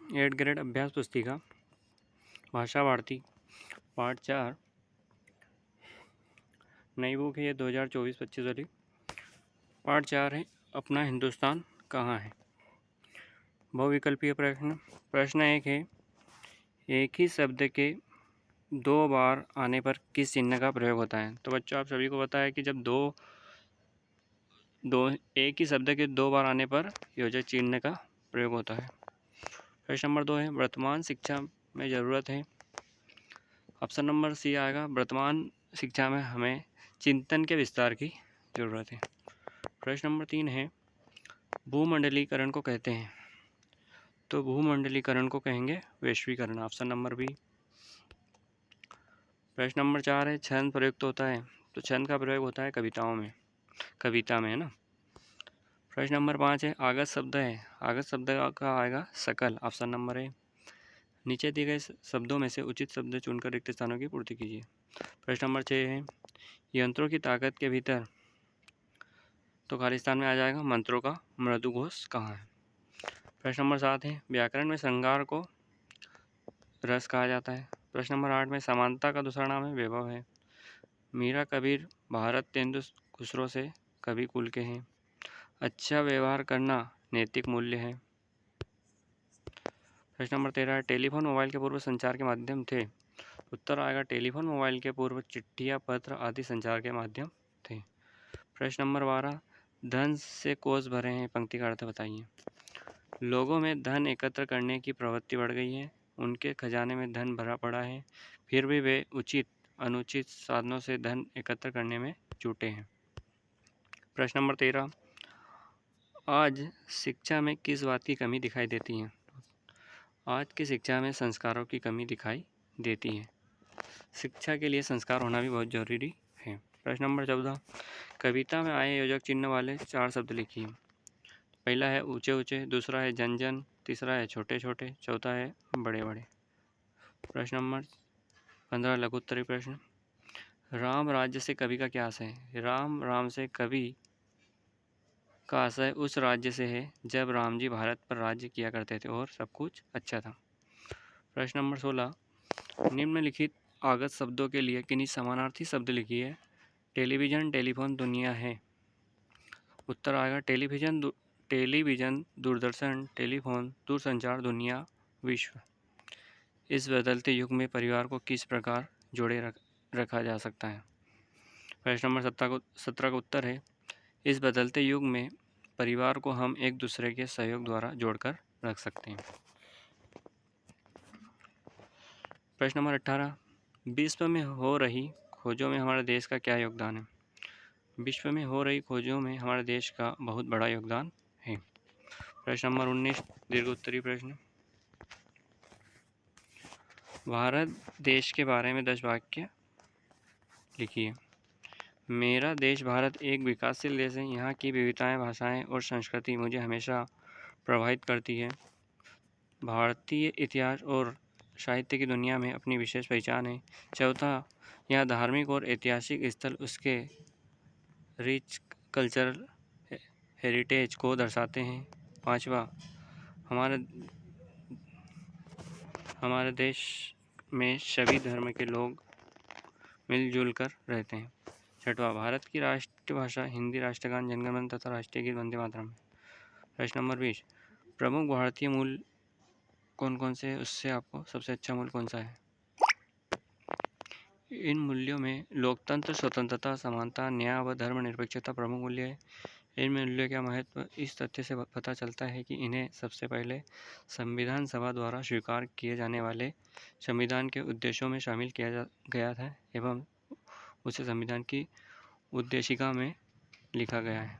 8th grade अभ्यास पुस्तिका भाषा भारती पार्ट 4 नई बुक है ये 2024-25 वाली। पार्ट 4 है अपना हिंदुस्तान कहाँ है। बहुविकल्पीय प्रश्न 1 है, एक ही शब्द के 2 बार आने पर किस चिन्ह का प्रयोग होता है। तो बच्चों, आप सभी को पता है कि जब एक ही शब्द के 2 बार आने पर योजक चिन्ह का प्रयोग होता है। प्रश्न नंबर 2 है, वर्तमान शिक्षा में ज़रूरत है। ऑप्शन नंबर सी आएगा, वर्तमान शिक्षा में हमें चिंतन के विस्तार की ज़रूरत है। प्रश्न नंबर 3 है, भूमंडलीकरण को कहते हैं। तो भूमंडलीकरण को कहेंगे वैश्वीकरण। Option number B. प्रश्न नंबर 4 है, छंद प्रयुक्त होता है। तो छंद का प्रयोग होता है कविता में, है ना। प्रश्न नंबर 5 है, आगत शब्द है। आगत शब्द का आएगा सकल। Option number A. नीचे दिए गए शब्दों में से उचित शब्द चुनकर रिक्त स्थानों की पूर्ति कीजिए। प्रश्न नंबर 6 है, यंत्रों की ताकत के भीतर। तो खाली स्थान में आ जाएगा मंत्रों का मृदु घोष कहाँ है। प्रश्न नंबर 7 है, व्याकरण में श्रृंगार को रस कहा जाता है। प्रश्न नंबर 8 में समानता का दूसरा नाम है वैभव है। मीरा कबीर भारत तेंदु खुसरो से कवि कुल के हैं। अच्छा व्यवहार करना नैतिक मूल्य है। प्रश्न नंबर 13, टेलीफोन मोबाइल के पूर्व संचार के माध्यम थे। उत्तर आएगा, टेलीफोन मोबाइल के पूर्व चिट्ठियाँ पत्र आदि संचार के माध्यम थे। प्रश्न नंबर 12, धन से कोष भरे हैं, पंक्ति का अर्थ बताइए। लोगों में धन एकत्र करने की प्रवृत्ति बढ़ गई है। उनके खजाने में धन भरा पड़ा है, फिर भी वे उचित अनुचित साधनों से धन एकत्र करने में जुटे हैं। प्रश्न नंबर 13, आज शिक्षा में किस बात की कमी दिखाई देती है। आज की शिक्षा में संस्कारों की कमी दिखाई देती है। शिक्षा के लिए संस्कार होना भी बहुत जरूरी है। प्रश्न नंबर 14, कविता में आए योजक चिन्ह वाले 4 शब्द लिखिए। पहला है ऊंचे ऊंचे, दूसरा है जन जन, तीसरा है छोटे छोटे, चौथा है बड़े बड़े। प्रश्न नंबर 15, लघु उत्तरीय प्रश्न, राम राज्य से कवि का क्या आशय है। राम से कवि का आशय उस राज्य से है जब राम जी भारत पर राज्य किया करते थे और सब कुछ अच्छा था। प्रश्न नंबर 16, निम्नलिखित आगत शब्दों के लिए किन्हीं समानार्थी शब्द लिखिए। टेलीविज़न टेलीफोन दुनिया है। उत्तर आएगा, टेलीविज़न दूरदर्शन, टेलीफोन दूरसंचार, दुनिया विश्व। इस बदलते युग में परिवार को किस प्रकार जोड़े रखा जा सकता है। प्रश्न नंबर 17 का उत्तर है, इस बदलते युग में परिवार को हम एक दूसरे के सहयोग द्वारा जोड़कर रख सकते हैं। प्रश्न नंबर 18, विश्व में हो रही खोजों में हमारे देश का क्या योगदान है। विश्व में हो रही खोजों में हमारे देश का बहुत बड़ा योगदान है। प्रश्न नंबर 19, दीर्घ उत्तरीय प्रश्न, भारत देश के बारे में 10 वाक्य लिखिए। मेरा देश भारत एक विकासशील देश है। यहाँ की विविधताएं, भाषाएं और संस्कृति मुझे हमेशा प्रभावित करती है। भारतीय इतिहास और साहित्य की दुनिया में अपनी विशेष पहचान है। चौथा, यहाँ धार्मिक और ऐतिहासिक स्थल उसके रिच कल्चरल हेरिटेज को दर्शाते हैं। पाँचवा, हमारे देश में सभी धर्म के लोग मिलजुल कर रहते हैं। छठवां, भारत की राष्ट्रभाषा हिंदी, राष्ट्रगान जनगण मन तथा राष्ट्रीय गीत वंदे मातरम है। प्रश्न नंबर 20, प्रमुख भारतीय मूल कौन कौन से हैं, उससे आपको सबसे अच्छा मूल्य कौन सा है। इन मूल्यों में लोकतंत्र, स्वतंत्रता, समानता, न्याय व धर्मनिरपेक्षता प्रमुख मूल्य है। इन मूल्यों का महत्व इस तथ्य से पता चलता है कि इन्हें सबसे पहले संविधान सभा द्वारा स्वीकार किए जाने वाले संविधान के उद्देश्यों में शामिल किया गया था एवं उसे संविधान की उद्देशिका में लिखा गया है।